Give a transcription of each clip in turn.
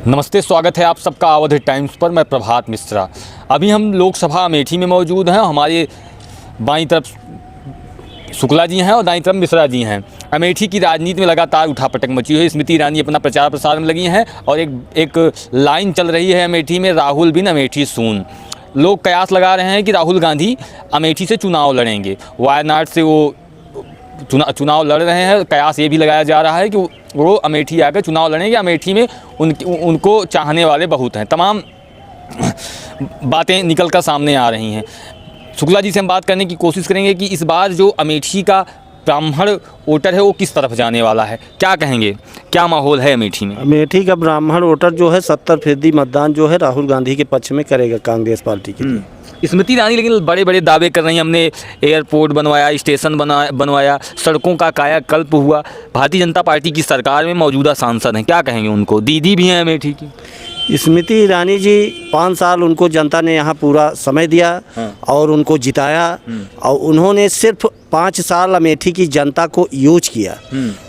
नमस्ते, स्वागत है आप सबका अवध टाइम्स पर। मैं प्रभात मिश्रा। अभी हम लोकसभा अमेठी में मौजूद हैं। हमारे बाईं तरफ शुक्ला जी हैं और दाईं तरफ मिश्रा जी हैं। अमेठी की राजनीति में लगातार उठापटक मची हुई है। स्मृति ईरानी अपना प्रचार प्रसार में लगी हैं और एक लाइन चल रही है अमेठी में, राहुल बिन अमेठी सून। लोग कयास लगा रहे हैं कि राहुल गांधी अमेठी से चुनाव लड़ेंगे। वायनाड से वो चुनाव लड़ रहे हैं। कयास ये भी लगाया जा रहा है कि वो अमेठी आकर चुनाव लड़ेंगे। अमेठी में उनको चाहने वाले बहुत हैं। तमाम बातें निकल कर सामने आ रही हैं। शुक्ला जी से हम बात करने की कोशिश करेंगे कि इस बार जो अमेठी का ब्राह्मण वोटर है वो किस तरफ जाने वाला है। क्या कहेंगे, क्या माहौल है अमेठी में? अमेठी का ब्राह्मण वोटर जो है 70% मतदान जो है राहुल गांधी के पक्ष में करेगा, कांग्रेस पार्टी के लिए। स्मृति ईरानी लेकिन बड़े बड़े दावे कर रही हैं। हमने एयरपोर्ट बनवाया, स्टेशन बनवाया, सड़कों का कायाकल्प हुआ। भारतीय जनता पार्टी की सरकार में मौजूदा सांसद हैं, क्या कहेंगे उनको? दीदी भी हैं अमेठी की। स्मृति ईरानी जी 5 साल उनको जनता ने यहाँ पूरा समय दिया और उनको जिताया और उन्होंने सिर्फ 5 साल अमेठी की जनता को यूज किया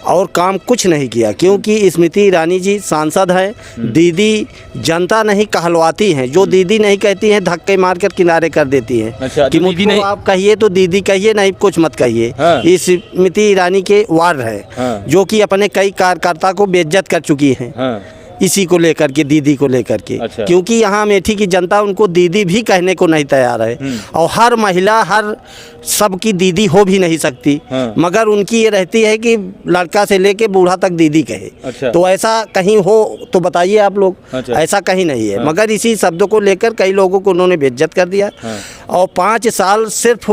और काम कुछ नहीं किया। क्योंकि स्मृति ईरानी जी सांसद है, दीदी जनता नहीं कहलवाती हैं। जो दीदी नहीं कहती हैं धक्के मार कर किनारे कर देती हैं। अच्छा, कि मुझे नहीं आप कहिए तो दीदी कहिए, नहीं कुछ मत कहिए। स्मृति ईरानी के वार्ड है जो कि अपने कई कार्यकर्ता को बेइज्जत कर चुकी हैं इसी को लेकर के, दीदी को लेकर के। अच्छा। क्योंकि यहाँ अमेठी की जनता उनको दीदी भी कहने को नहीं तैयार है और हर महिला हर सबकी दीदी हो भी नहीं सकती। मगर उनकी ये रहती है कि लड़का से लेके बूढ़ा तक दीदी कहे। अच्छा। तो ऐसा कहीं हो तो बताइए आप लोग। अच्छा। ऐसा कहीं नहीं है। मगर इसी शब्दों को लेकर कई लोगों को उन्होंने बेइज्जत कर दिया और 5 साल सिर्फ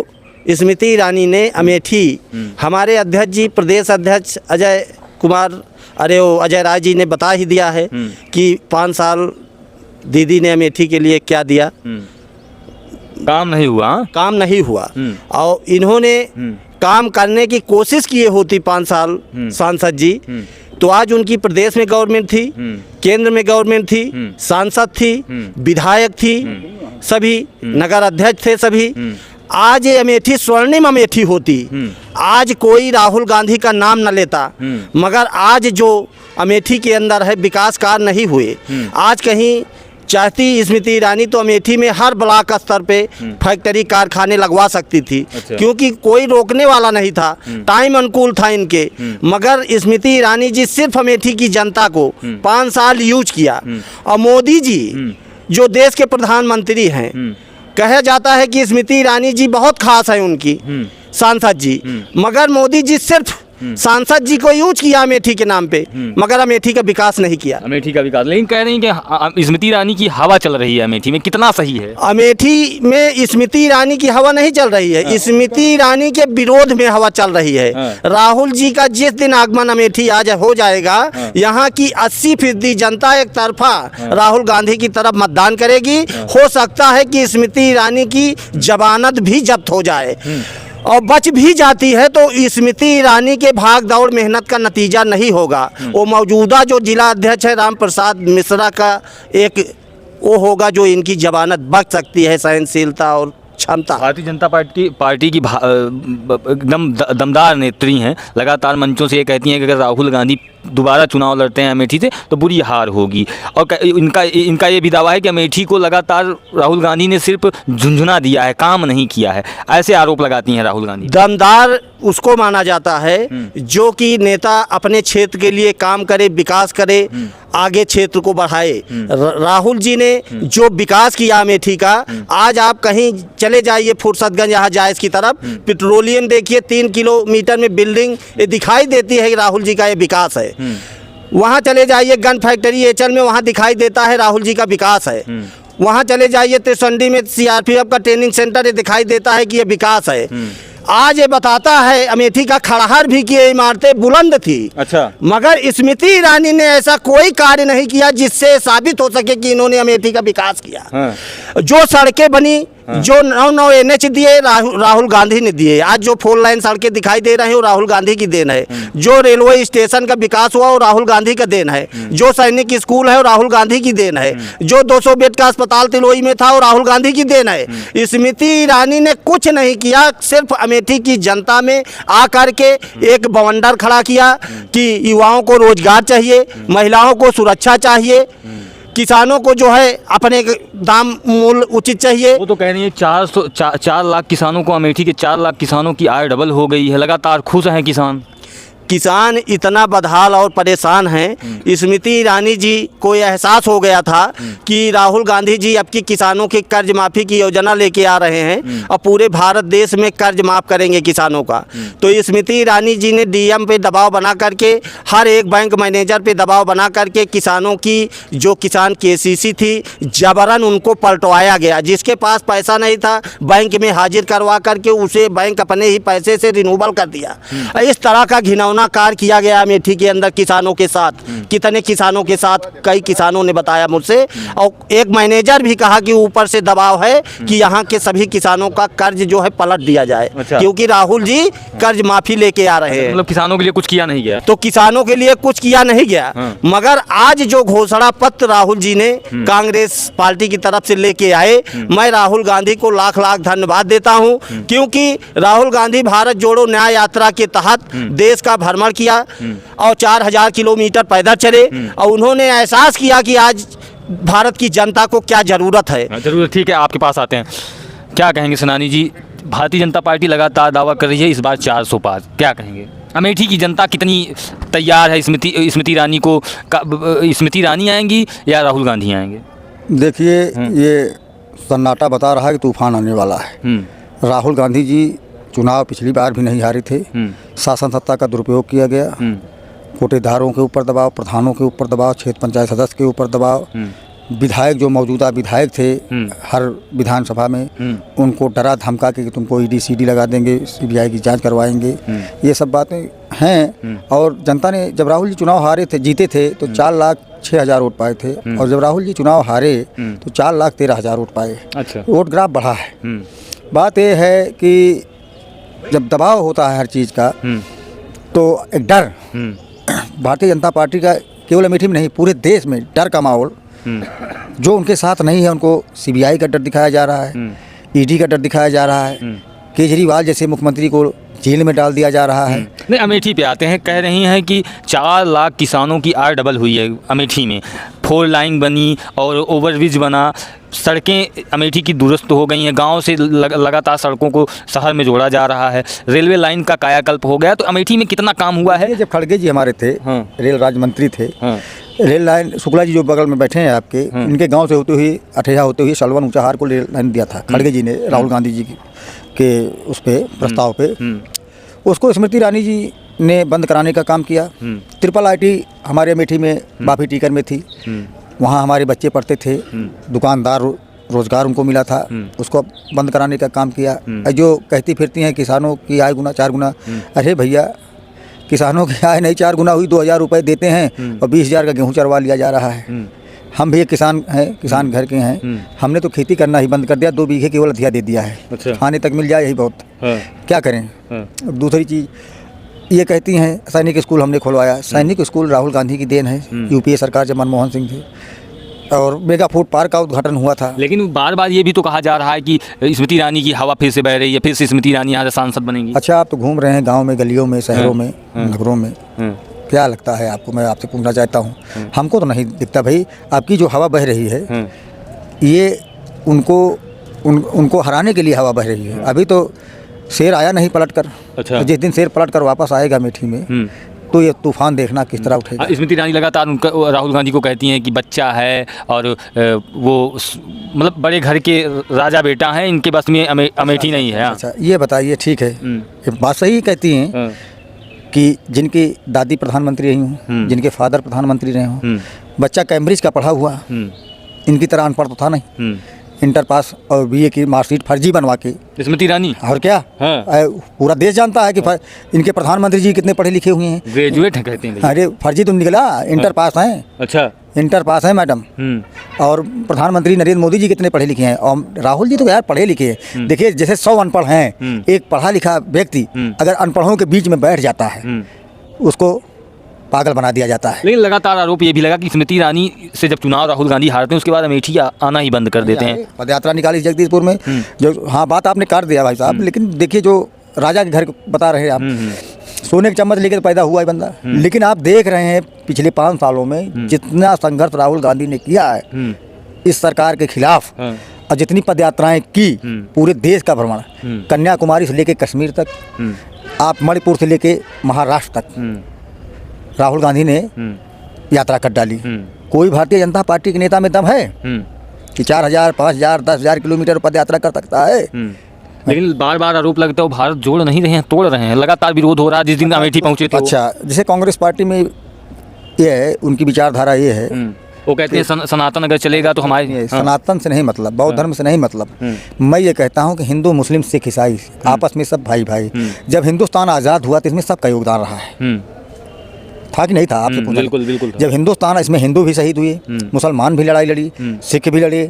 स्मृति ईरानी ने अमेठी, हमारे अध्यक्ष जी प्रदेश अध्यक्ष अजय राय जी ने बता ही दिया है कि 5 साल दीदी ने अमेठी के लिए क्या दिया। काम नहीं हुआ। काम नहीं हुआ और इन्होंने काम करने की कोशिश किए होती 5 साल सांसद जी, तो आज उनकी प्रदेश में गवर्नमेंट थी, केंद्र में गवर्नमेंट थी, सांसद थी, विधायक थी, सभी नगर अध्यक्ष थे सभी। आज ये अमेठी स्वर्णिम अमेठी होती। आज कोई राहुल गांधी का नाम न लेता, मगर आज जो अमेठी के अंदर है विकास कार्य नहीं हुए। आज कहीं चाहती स्मृति ईरानी तो अमेठी में हर ब्लॉक स्तर पे फैक्ट्री कारखाने लगवा सकती थी। अच्छा। क्योंकि कोई रोकने वाला नहीं था, टाइम अनुकूल था इनके। मगर स्मृति ईरानी जी सिर्फ अमेठी की जनता को 5 साल यूज किया। और मोदी जी जो देश के प्रधानमंत्री हैं, कहा जाता है कि स्मृति ईरानी जी बहुत खास है उनकी सांसद जी, मगर मोदी जी सिर्फ सांसद जी को यूज किया अमेठी के नाम पे, मगर अमेठी का विकास नहीं किया। अमेठी का विकास, लेकिन कह रही हैं कि स्मृति ईरानी की हवा चल रही है अमेठी में, कितना सही है? अमेठी में स्मृति ईरानी की हवा नहीं चल रही है। स्मृति ईरानी के विरोध में हवा चल रही है। राहुल जी का जिस दिन आगमन अमेठी आज हो जाएगा, यहाँ की 80% जनता एक तरफा राहुल गांधी की तरफ मतदान करेगी। हो सकता है कि स्मृति ईरानी की जमानत भी जब्त हो जाए और बच भी जाती है तो स्मृति ईरानी के भाग दौड़ मेहनत का नतीजा नहीं होगा। वो मौजूदा जो जिला अध्यक्ष है राम प्रसाद मिश्रा का एक वो होगा जो इनकी जमानत बच सकती है, सहनशीलता और क्षमता। भारतीय जनता पार्टी की एकदम दमदार नेत्री हैं। लगातार मंचों से ये कहती हैं कि अगर राहुल गांधी दोबारा चुनाव लड़ते हैं अमेठी से तो बुरी हार होगी। और इनका ये भी दावा है कि अमेठी को लगातार राहुल गांधी ने सिर्फ झुंझुना दिया है, काम नहीं किया है। ऐसे आरोप लगाती हैं राहुल गांधी। दमदार उसको माना जाता है जो कि नेता अपने क्षेत्र के लिए काम करे, विकास करे, आगे क्षेत्र को बढ़ाए। राहुल जी ने जो विकास किया अमेठी का, आज आप कहीं चले जाइए फुर्सतगंज यहाँ जायज की तरफ, पेट्रोलियम देखिए 3 किलोमीटर में बिल्डिंग ये दिखाई देती है कि राहुल जी का ये विकास है। वहाँ चले जाइए गन फैक्ट्री एचल में, वहाँ दिखाई देता है राहुल जी का विकास है। वहाँ चले जाइए त्रिसंडी में सीआरपीएफ का ट्रेनिंग सेंटर, ये दिखाई देता है कि ये विकास है। आज ये बताता है अमेठी का खड़हर भी की इमारतें बुलंद थी। अच्छा। मगर स्मृति ईरानी ने ऐसा कोई कार्य नहीं किया जिससे साबित हो सके कि इन्होंने अमेठी का विकास किया। जो सड़कें बनी, जो 9 NH दिए राहुल गांधी ने दिए। आज जो 4 लाइन सड़कें दिखाई दे रहे हैं वो राहुल गांधी की देन है। जो रेलवे स्टेशन का विकास हुआ वो राहुल गांधी का देन है। जो सैनिक स्कूल है वो राहुल गांधी की देन है। जो 200 बेड का अस्पताल तिलोई में था वो राहुल गांधी की देन है। स्मृति ईरानी ने कुछ नहीं किया, सिर्फ अमेठी की जनता में आकर के एक बवंडर खड़ा किया कि युवाओं को रोजगार चाहिए, महिलाओं को सुरक्षा चाहिए, किसानों को जो है अपने दाम मूल्य उचित चाहिए। वो तो कह रही है 4 लाख किसानों को, अमेठी के 4 लाख किसानों की आय डबल हो गई है, लगातार खुश हैं किसान। किसान इतना बदहाल और परेशान हैं। स्मृति ईरानी जी को यह एहसास हो गया था कि राहुल गांधी जी अब की किसानों की कर्ज माफ़ी की योजना लेके आ रहे हैं और पूरे भारत देश में कर्ज माफ़ करेंगे किसानों का। तो स्मृति ईरानी जी ने डीएम पे दबाव बना करके, हर एक बैंक मैनेजर पे दबाव बना करके किसानों की जो किसान केसीसी थी जबरन उनको पलटवाया गया। जिसके पास पैसा नहीं था बैंक में हाजिर करवा करके उसे बैंक अपने ही पैसे से रिन्यूअल कर दिया। इस तरह का घिनौना कार्य किया गया अमेठी के अंदर किसानों के साथ। कितने किसानों के साथ, कई किसानों ने बताया मुझसे, और एक मैनेजर भी कहा कि ऊपर से दबाव है कि यहाँ के सभी किसानों का कर्ज जो है पलट दिया जाए। अच्छा। क्योंकि राहुल जी कर्ज माफी लेके आ रहे हैं। मतलब किसानों के लिए कुछ किया नहीं गया। तो किसानों के लिए कुछ किया नहीं गया। हाँ। मगर आज जो घोषणा पत्र राहुल जी ने कांग्रेस पार्टी की तरफ से लेके आए, मैं राहुल गांधी को लाख लाख धन्यवाद देता हूं। क्योंकि राहुल गांधी भारत जोड़ो न्याय यात्रा के तहत देश का भ्रमण किया और 4000 किलोमीटर पैदल चले और उन्होंने एहसास किया कि आज भारत की जनता को क्या जरूरत है। जरूर, ठीक है, आपके पास आते हैं। क्या कहेंगे सेनानी जी, भारतीय जनता पार्टी लगातार दावा कर रही है इस बार 400 पार, क्या कहेंगे? अमेठी की जनता कितनी तैयार है? स्मृति ईरानी को स्मृति ईरानी आएंगी या राहुल गांधी आएंगे? देखिए, ये सन्नाटा बता रहा है कि तूफान आने वाला है। राहुल गांधी जी चुनाव पिछली बार भी नहीं हारे थे। शासन सत्ता का दुरुपयोग किया गया। कोटेदारों के ऊपर दबाव, प्रधानों के ऊपर दबाव, क्षेत्र पंचायत सदस्य के ऊपर दबाव, विधायक जो मौजूदा विधायक थे हर विधानसभा में, उनको डरा धमका के कि तुमको ईडी सीडी लगा देंगे, सीबीआई की जांच करवाएंगे, ये सब बातें हैं। और जनता ने, जब राहुल जी चुनाव हारे थे, जीते थे तो 4,06,000 वोट पाए थे, और जब राहुल जी चुनाव हारे तो 4,13,000 वोट पाए। अच्छा। वोट ग्राफ बढ़ा है। बात यह है कि जब दबाव होता है हर चीज़ का तो एक डर, भारतीय जनता पार्टी का केवल अमेठी में नहीं पूरे देश में डर का माहौल, जो उनके साथ नहीं है उनको सीबीआई का डर दिखाया जा रहा है, ईडी का डर दिखाया जा रहा है, केजरीवाल जैसे मुख्यमंत्री को जेल में डाल दिया जा रहा है। नहीं, अमेठी पे आते हैं। कह रही हैं कि 4 लाख किसानों की आय डबल हुई है अमेठी में, 4 लाइन बनी और ओवरब्रिज बना, सड़कें अमेठी की दुरुस्त हो गई हैं, गांव से लगातार सड़कों को शहर में जोड़ा जा रहा है, रेलवे लाइन का कायाकल्प हो गया। तो अमेठी में कितना काम हुआ है? जब खड़गे जी हमारे थे, रेल राज्य मंत्री थे, रेल लाइन, शुक्ला जी जो बगल में बैठे हैं आपके, इनके गांव से होते हुए अठेहा होते हुए सलवन ऊंचाहार को रेल लाइन दिया था खड़गे जी ने, राहुल गांधी जी के उस पे प्रस्ताव पे। उसको स्मृति ईरानी जी ने बंद कराने का काम किया। ट्रिपल आईटी हमारे अमेठी में बाफी टीकर में थी, वहाँ हमारे बच्चे पढ़ते थे, दुकानदार रोज़गार उनको मिला था, उसको बंद कराने का काम किया। जो कहती फिरती हैं किसानों की आय गुना 4 गुना, अरे भैया किसानों की आय नहीं 4 गुना हुई, 2,000 रुपये देते हैं और 20,000 का गेहूँ चरवा लिया जा रहा है। हम भी एक किसान हैं, किसान घर के हैं, हमने तो खेती करना ही बंद कर दिया, 2 बीघे केवल अधिया दे दिया है। अच्छा। खाने तक मिल जाए यही बहुत, क्या करें। दूसरी चीज़ ये कहती हैं सैनिक स्कूल हमने खुलवाया, सैनिक स्कूल राहुल गांधी की देन है, यूपीए सरकार जब मनमोहन सिंह थे, और मेगा फूड पार्क का उद्घाटन हुआ था। लेकिन बार बार ये भी तो कहा जा रहा है कि स्मृति ईरानी की हवा फिर से बह रही है, फिर से स्मृति ईरानी यहाँ से सांसद बनेंगी। अच्छा, आप तो घूम रहे हैं गाँव में, गलियों में, शहरों में, नगरों में, क्या लगता है आपको? मैं आपसे पूछना चाहता हूँ। हमको तो नहीं दिखता भाई, आपकी जो हवा बह रही है ये उनको हराने के लिए हवा बह रही है। अभी तो शेर आया नहीं पलट कर। अच्छा। जिस दिन शेर पलट कर वापस आएगा अमेठी में तो ये तूफान देखना किस तरह उठेगा। स्मृति ईरानी लगातार राहुल गांधी को कहती हैं कि बच्चा है और वो मतलब बड़े घर के राजा बेटा हैं, इनके बस में अमेठी नहीं है। अच्छा, ये बताइए, ठीक है, ये बात सही कहती हैं कि जिनकी दादी प्रधानमंत्री रही हूँ, जिनके फादर प्रधानमंत्री रहे हों, बच्चा कैम्ब्रिज का पढ़ा हुआ, इनकी तरह अनपढ़ तो था नहीं, इंटर पास और बीए की मार्कशीट फर्जी बनवा के। स्मृति ईरानी और क्या, पूरा देश जानता है कि इनके प्रधानमंत्री जी कितने पढ़े लिखे हुए हैं, ग्रेजुएट हैं कहते हैं। अरे फर्जी तो निकला, इंटर पास हैं। अच्छा, इंटर पास है मैडम। और प्रधानमंत्री नरेंद्र मोदी जी कितने पढ़े लिखे हैं, और राहुल जी तो यार पढ़े लिखे हैं। देखिए, जैसे 100 अनपढ़ हैं, एक पढ़ा लिखा व्यक्ति अगर अनपढ़ों के बीच में बैठ जाता है उसको पागल बना दिया जाता है। लेकिन लगातार आरोप ये भी लगा कि स्मृति ईरानी से जब चुनाव राहुल गांधी हारते हैं उसके बाद अमेठी आना ही बंद कर देते हैं। पदयात्रा निकाली जगदीशपुर में, जो हाँ बात आपने कर दिया भाई साहब, लेकिन देखिए जो राजा के घर बता रहे हैं आप, सोने के चम्मच लेकर पैदा हुआ है बंदा। लेकिन आप देख रहे हैं पिछले 5 सालों में जितना संघर्ष राहुल गांधी ने किया है इस सरकार के खिलाफ, और जितनी पद यात्राएं की, पूरे देश का भ्रमण, कन्याकुमारी से लेकर कश्मीर तक, आप मणिपुर से लेकर महाराष्ट्र तक राहुल गांधी ने यात्रा कर डाली। कोई भारतीय जनता पार्टी के नेता में दम है कि 4000, 5000, 10,000 किलोमीटर पद यात्रा कर सकता है? लेकिन बार बार आरोप लगता है वो भारत जोड़ नहीं रहे हैं, तोड़ रहे हैं, लगातार विरोध हो रहा है। जिस दिन अमेठी पहुंचे थे अच्छा, जैसे कांग्रेस पार्टी में ये है, उनकी विचारधारा ये है, वो कहते हैं सनातन अगर चलेगा तो हमारे सनातन से नहीं मतलब, बौद्ध धर्म से नहीं मतलब। मैं ये कहता हूँ कि हिंदू, मुस्लिम, सिख, ईसाई आपस में सब भाई भाई। जब हिंदुस्तान आज़ाद हुआ तो इसमें सबका योगदान रहा है, था कि नहीं था? आपसे पूछा। बिल्कुल बिल्कुल। जब हिंदुस्तान, इसमें हिंदू भी शहीद हुए, मुसलमान भी लड़ाई लड़ी, सिख भी लड़े,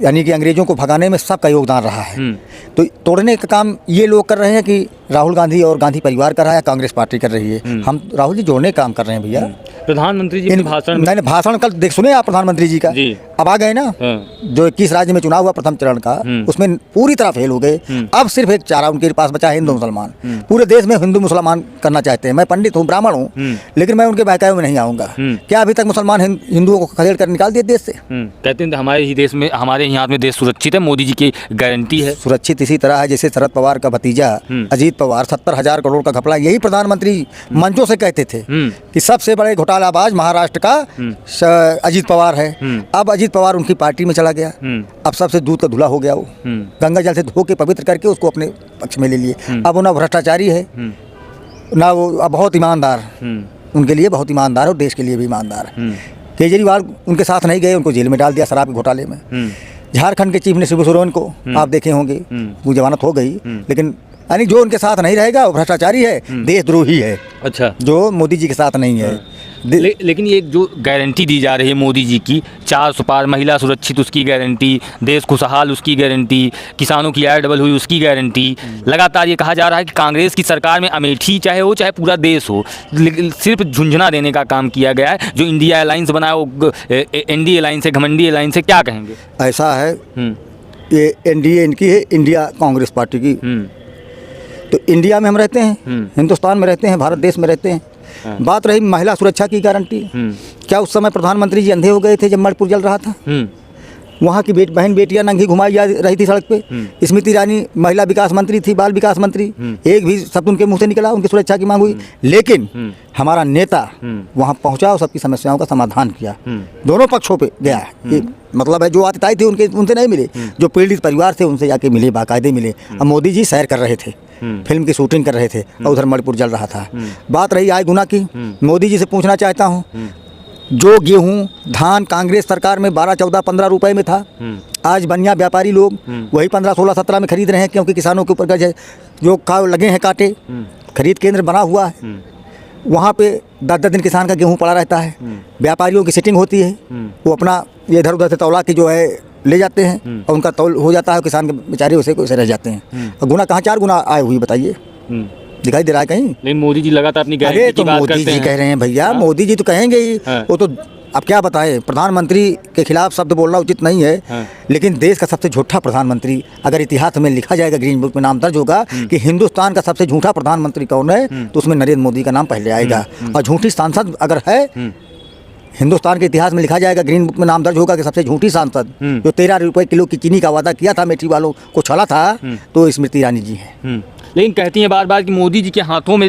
यानी कि अंग्रेजों को भगाने में सबका योगदान रहा है। तो तोड़ने का काम ये लोग कर रहे हैं कि राहुल गांधी और गांधी परिवार कर रहा है, कांग्रेस पार्टी कर रही है। हम राहुल जी जोड़ने का काम कर रहे हैं भैया। प्रधानमंत्री जी के भाषण, मैंने भाषण कल देख सुने आप प्रधानमंत्री जी का? अब आ गए ना, जो 21 राज्य में चुनाव हुआ प्रथम चरण का, उसमें पूरी तरह फेल हो गए। अब सिर्फ एक चारा उनके पास बचा है, हिंदू मुसलमान। पूरे देश में हिंदू मुसलमान करना चाहते हैं। मैं पंडित हूँ, ब्राह्मण हूँ, लेकिन मैं उनके बहकावे में नहीं आऊँगा। क्या अभी तक मुसलमान हिंदुओं को खदेड़ कर निकाल दिए देश से? कहते हैं हमारे ही देश में, हमारे यहाँ में देश सुरक्षित है, मोदी जी की गारंटी है। सुरक्षित इसी तरह है जैसे शरद पवार का भतीजा अजीत पवार 70,000 करोड़ का घपला, यही प्रधानमंत्री मंचों से कहते थे कि सबसे बड़े घोटालाबाज महाराष्ट्र का अजीत पवार है। अब अजीत पवार उनकी पार्टी में चला गया, अब सबसे दूध का धुला हो गया। वो गंगा जल से धो के पवित्र करके उसको अपने पक्ष में ले लिए। अब वो ना भ्रष्टाचारी है ना, वो अब बहुत ईमानदार, उनके लिए बहुत ईमानदार और देश के लिए भी ईमानदार है। केजरीवाल उनके साथ नहीं गए, उनको जेल में डाल दिया शराब के घोटाले में। झारखंड के चीफ मिनिस्टर शिबू सोरेन को आप देखे होंगे, वो जमानत हो गई, लेकिन यानी जो उनके साथ नहीं रहेगा वो भ्रष्टाचारी है, देशद्रोही है। अच्छा, जो मोदी जी के साथ नहीं है। लेकिन ये जो गारंटी दी जा रही है मोदी जी की, 400 पार, महिला सुरक्षित उसकी गारंटी, देश खुशहाल उसकी गारंटी, किसानों की आय डबल हुई उसकी गारंटी, लगातार ये कहा जा रहा है कि कांग्रेस की सरकार में अमेठी चाहे हो चाहे पूरा देश हो, सिर्फ झुंझुना देने का काम किया गया है। जो इंडिया अलायंस बनाया वो एनडीए अलायंस है, घमंडी अलायंस है, क्या कहेंगे? ऐसा है, ये एनडीए इनकी है, इंडिया कांग्रेस पार्टी की। तो इंडिया में हम रहते हैं, हिंदुस्तान में रहते हैं, भारत देश में रहते हैं। बात रही महिला सुरक्षा की गारंटी, क्या उस समय प्रधानमंत्री जी अंधे हो गए थे जब मणिपुर जल रहा था? वहाँ की बहन बेटियां नंगी घुमाई जा रही थी सड़क पे। स्मृति ईरानी महिला विकास मंत्री थी, बाल विकास मंत्री, एक भी शब्द उनके मुंह से निकला उनकी सुरक्षा की मांग हुई? लेकिन हमारा नेता वहाँ पहुँचा और सबकी समस्याओं का समाधान किया, दोनों पक्षों पे गया। ये मतलब है जो आतिथ्य थे उनके उनसे नहीं मिले, जो पीड़ित परिवार थे उनसे जाके मिले, बाकायदे मिले। अब मोदी जी सैर कर रहे थे, फिल्म की शूटिंग कर रहे थे, और उधर मणिपुर जल रहा था। बात रही आय गुना की, मोदी जी से पूछना चाहता हूँ, जो गेहूँ धान कांग्रेस सरकार में 12, 14, 15 रुपए में था, आज बनिया व्यापारी लोग वही 15, 16, 17 में खरीद रहे हैं, क्योंकि किसानों के ऊपर कर्ज है। जो लगे हैं कांटे, खरीद केंद्र बना हुआ है, वहाँ पे 10-10 दिन किसान का गेहूँ पड़ा रहता है। व्यापारियों की सिटिंग होती है, वो अपना ये इधर उधर से तौला के जो है ले जाते हैं, और उनका तौल हो जाता है, किसान के बेचारे उसे रह जाते हैं। और गुना कहाँ 4 गुना आए हुई बताइए, दिखाई दे रहा है कहीं? लेकिन मोदी जी लगातार अपनी गारंटी की बात करते हैं। मोदी जी कह रहे हैं भैया, मोदी जी तो कहेंगे ही। वो तो अब क्या बताएं, प्रधानमंत्री के खिलाफ शब्द बोलना उचित नहीं है, लेकिन देश का सबसे झूठा प्रधानमंत्री अगर इतिहास में लिखा जाएगा, ग्रीन बुक में नाम दर्ज होगा कि हिंदुस्तान का सबसे झूठा प्रधानमंत्री कौन है, तो उसमें नरेंद्र मोदी का नाम पहले आएगा। और झूठी सांसद अगर है, हिंदुस्तान के इतिहास में लिखा जाएगा, ग्रीन बुक में नाम दर्ज होगा कि सबसे झूठी सांसद जो 13 रुपए किलो की चीनी का वादा किया था, मेठी वालों को छला था, तो स्मृति ईरानी जी हैं। लेकिन कहती हैं बार बार कि मोदी जी के हाथों में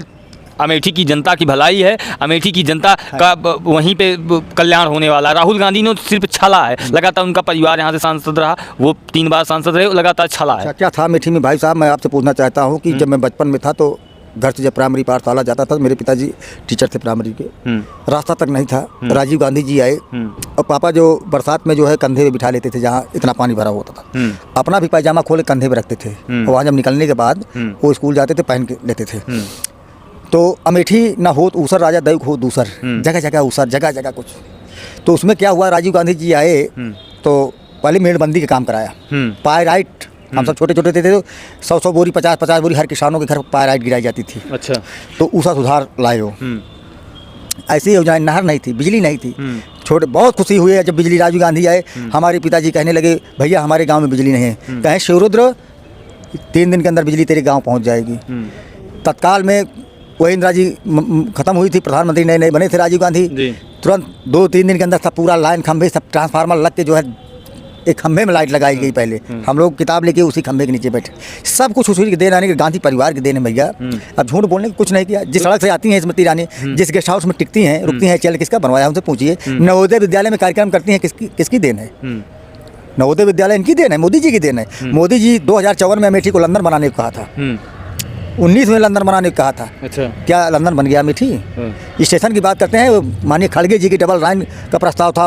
अमेठी की जनता की भलाई है, अमेठी की जनता का वहीं पे कल्याण होने वाला। राहुल गांधी ने सिर्फ छला है, लगातार उनका परिवार यहाँ से सांसद रहा, वो 3 बार सांसद रहे, लगातार छला है। क्या था अमेठी में? भाई साहब, मैं आपसे पूछना चाहता हूँ कि जब मैं बचपन में था तो घर से जब प्राइमरी पाठशाला जाता था, मेरे पिताजी टीचर थे प्राइमरी के, रास्ता तक नहीं था, राजीव गांधी जी आए और पापा जो बरसात में जो है कंधे पे बिठा लेते थे, जहाँ इतना पानी भरा होता था, अपना भी पैजामा खोले कंधे पे रखते थे, और वहाँ जब निकलने के बाद वो स्कूल जाते थे पहन के लेते थे। तो अमेठी ना हो तो ऊसर राजा दैव हो दूसर, जगह जगह ऊसर, जगह जगह कुछ। तो उसमें क्या हुआ, राजीव गांधी जी आए तो पहले मेड़बंदी का काम कराया, पायराइट, हम सब छोटे छोटे थे तो 100-100 बोरी 50-50 बोरी हर किसानों के घर पायराइट गिराई जाती थी। अच्छा, तो ऊषा सुधार लाए हो। ऐसी योजनाएं, नहर नहीं थी, बिजली नहीं थी, छोटे बहुत खुशी हुई है जब बिजली राजीव गांधी आए। हमारे पिताजी कहने लगे, भैया हमारे गांव में बिजली नहीं है। कहें शिवरुद्र, 3 दिन के अंदर बिजली तेरे गांव पहुंच जाएगी। तत्काल में वही इंदिरा जी खत्म हुई थी, प्रधानमंत्री नए नए बने थे राजीव गांधी, तुरंत 2-3 दिन के अंदर सब पूरा लाइन खंभे सब ट्रांसफार्मर लग के जो है एक खंभे में लाइट लगाई गई। पहले हम लोग किताब लेके उसी खंभे के नीचे बैठे। सब कुछ उसी के देन आने के, गांधी परिवार के देन है भैया। अब झूठ बोलने को कुछ नहीं किया। जिस सड़क से आती हैं स्मृति ईरानी, जिस गेस्ट हाउस में टिकती हैं, रुकती हैं, चल किसका बनवाया उनसे पूछिए। नवोदय विद्यालय में कार्यक्रम करती हैं, किसकी देन है? नवोदय विद्यालय इनकी देन है, मोदी जी की देन है। मोदी जी 2054 में अमेठी को लंदन बनाने को कहा था, 19 में लंदन बनाने को कहा था। अच्छा, क्या लंदन बन गया अमेठी? स्टेशन की बात करते हैं, माननीय खड़गे जी की डबल लाइन का प्रस्ताव था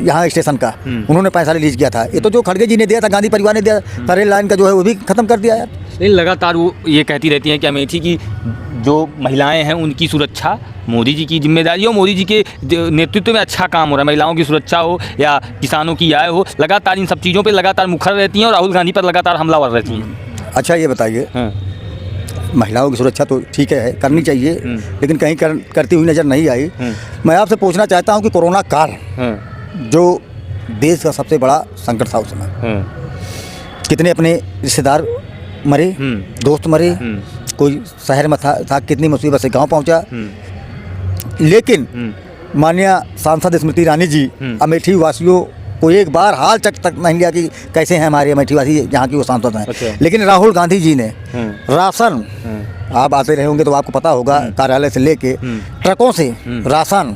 यहाँ स्टेशन का, उन्होंने पैसा रिलीज किया था। ये तो जो खड़गे जी ने दिया था, गांधी परिवार ने दिया था, रेल लाइन का जो है वो भी खत्म कर दिया यार। लेकिन लगातार वो ये कहती रहती हैं कि अमेठी की जो महिलाएं हैं उनकी सुरक्षा मोदी जी की जिम्मेदारी हो, मोदी जी के नेतृत्व में अच्छा काम हो रहा है, महिलाओं की सुरक्षा हो या किसानों की आय हो, लगातार इन सब चीज़ों पे लगातार मुखर रहती हैं और राहुल गांधी पर लगातार हमलावर रहती हैं। अच्छा ये बताइए, महिलाओं की सुरक्षा तो ठीक है करनी चाहिए, लेकिन कहीं करती हुई नज़र नहीं आई। मैं आपसे पूछना चाहता हूं कि कोरोना काल जो देश का सबसे बड़ा संकट था उस समय, कितने अपने रिश्तेदार मरे, दोस्त मरे, कोई शहर में था कितनी मुसीबत से गांव पहुंचा। लेकिन माननीय सांसद स्मृति ईरानी जी अमेठी वासियों को एक बार हाल तक नहीं लिया कि कैसे हैं हमारे अमेठी वासी, यहाँ की वो सांसद हैं। अच्छा। लेकिन राहुल गांधी जी ने राशन, आप आते रहे होंगे तो आपको पता होगा, कार्यालय से लेके ट्रकों से राशन,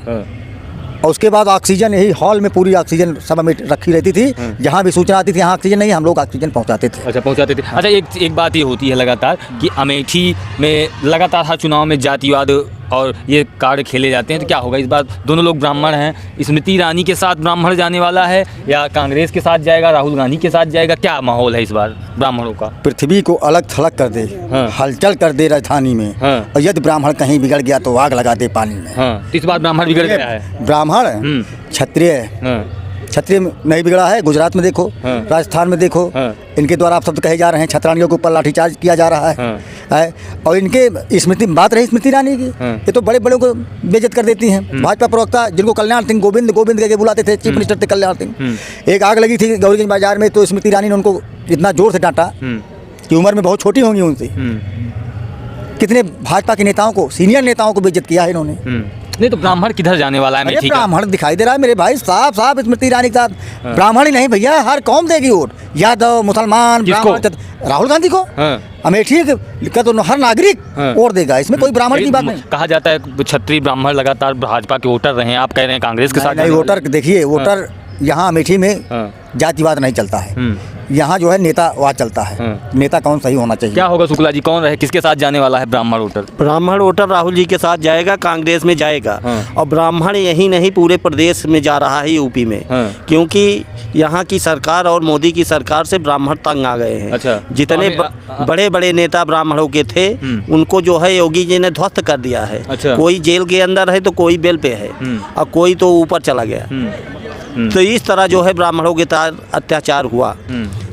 और उसके बाद ऑक्सीजन, यही हॉल में पूरी ऑक्सीजन सब में रखी रहती थी। जहाँ भी सूचना आती थी यहाँ ऑक्सीजन नहीं, हम लोग ऑक्सीजन पहुँचाते थे। अच्छा, पहुँचाते थे। अच्छा, एक बात ये होती है लगातार कि अमेठी में लगातार हर चुनाव में जातिवाद और ये कार्ड खेले जाते हैं, तो क्या होगा इस बार? दोनों लोग ब्राह्मण हैं, स्मृति ईरानी के साथ ब्राह्मण जाने वाला है या कांग्रेस के साथ जाएगा, राहुल गांधी के साथ जाएगा? क्या माहौल है इस बार ब्राह्मणों का? पृथ्वी को अलग थलग कर दे, हलचल कर दे राजधानी में, और यदि ब्राह्मण कहीं बिगड़ गया तो आग लगा दे पानी में। तो इस बार ब्राह्मण बिगड़ गया है। ब्राह्मण क्षत्रिय नहीं बिगड़ा है। गुजरात में देखो, राजस्थान में देखो, इनके द्वारा आप शब्द कहे जा रहे हैं, छतरानियों के ऊपर लाठीचार्ज किया जा रहा है। और इनके स्मृति, बात रही स्मृति ईरानी की, ये तो बड़े बड़े को बेइज्जत कर देती हैं। भाजपा प्रवक्ता जिनको कल्याण सिंह गोविंद कह के बुलाते थे, चीफ मिनिस्टर थे कल्याण सिंह, एक आग लगी थी गौरीगंज बाजार में, तो स्मृति ईरानी ने उनको इतना जोर से डांटा कि उम्र में बहुत छोटी होंगी उनसे। कितने भाजपा के नेताओं को, सीनियर नेताओं को बेइज्जत किया है इन्होंने। नहीं तो ब्राह्मण किधर जाने वाला है? अरे ब्राह्मण दिखाई दे रहा है मेरे भाई, साफ साफ स्मृति ईरानी के साथ। ब्राह्मण ही नहीं भैया, हर कौम देगी वोट, यादव, मुसलमान, राहुल गांधी को। अमेठी का तो हर नागरिक वोट देगा, इसमें कोई ब्राह्मण की बात नहीं। कहा जाता है क्षत्रिय ब्राह्मण लगातार भाजपा के वोटर रहे हैं, आप कह रहे हैं कांग्रेस के साथ? नहीं, वोटर देखिए, वोटर यहाँ अमेठी में जातिवाद नहीं चलता है, यहाँ जो है नेतावाद चलता है। नेता कौन सही होना चाहिए? क्या होगा शुक्ला जी, कौन रहे, किसके साथ जाने वाला है ब्राह्मण वोटर? ब्राह्मण वोटर राहुल जी के साथ जाएगा, कांग्रेस में जाएगा। और ब्राह्मण यही नहीं पूरे प्रदेश में जा रहा है, यूपी में, क्योंकि यहाँ की सरकार और मोदी की सरकार से ब्राह्मण तंग आ गए हैं। अच्छा। जितने बड़े बड़े नेता ब्राह्मणों के थे उनको जो है योगी जी ने ध्वस्त कर दिया है। अच्छा। कोई जेल के अंदर है तो कोई बेल पे है, और कोई तो ऊपर चला गया। तो इस तरह जो है ब्राह्मणों के साथ अत्याचार हुआ।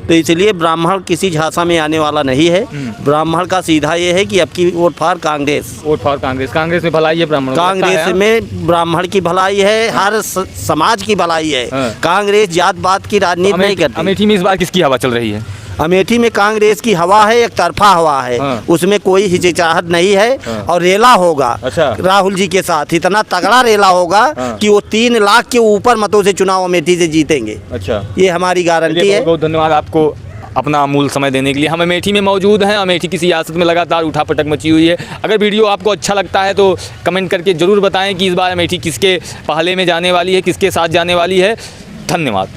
तो इसलिए ब्राह्मण किसी झांसा में आने वाला नहीं है। ब्राह्मण का सीधा ये है कि अब की vote for Congress. Vote for Congress. Congress में भलाई है ब्राह्मण? कांग्रेस में ब्राह्मण की भलाई है, हर समाज की भलाई है। कांग्रेस जात पात की राजनीति नहीं करती। अमेठी में इस बार किसकी हवा चल रही है? अमेठी में कांग्रेस की हवा है, एक तरफा हवा है। उसमें कोई हिचकिचाहट नहीं है। और रेला होगा। अच्छा। राहुल जी के साथ इतना तगड़ा रेला होगा कि वो 3 लाख के ऊपर मतों से चुनाव अमेठी से जीतेंगे। अच्छा, ये हमारी गारंटी है। बहुत धन्यवाद आपको अपना अमूल्य समय देने के लिए। हम अमेठी में मौजूद हैं। अमेठी की सियासत में लगातार उठापटक मची हुई है। अगर वीडियो आपको अच्छा लगता है तो कमेंट करके ज़रूर बताएं कि इस बार अमेठी किसके पहले में जाने वाली है, किसके साथ जाने वाली है। धन्यवाद।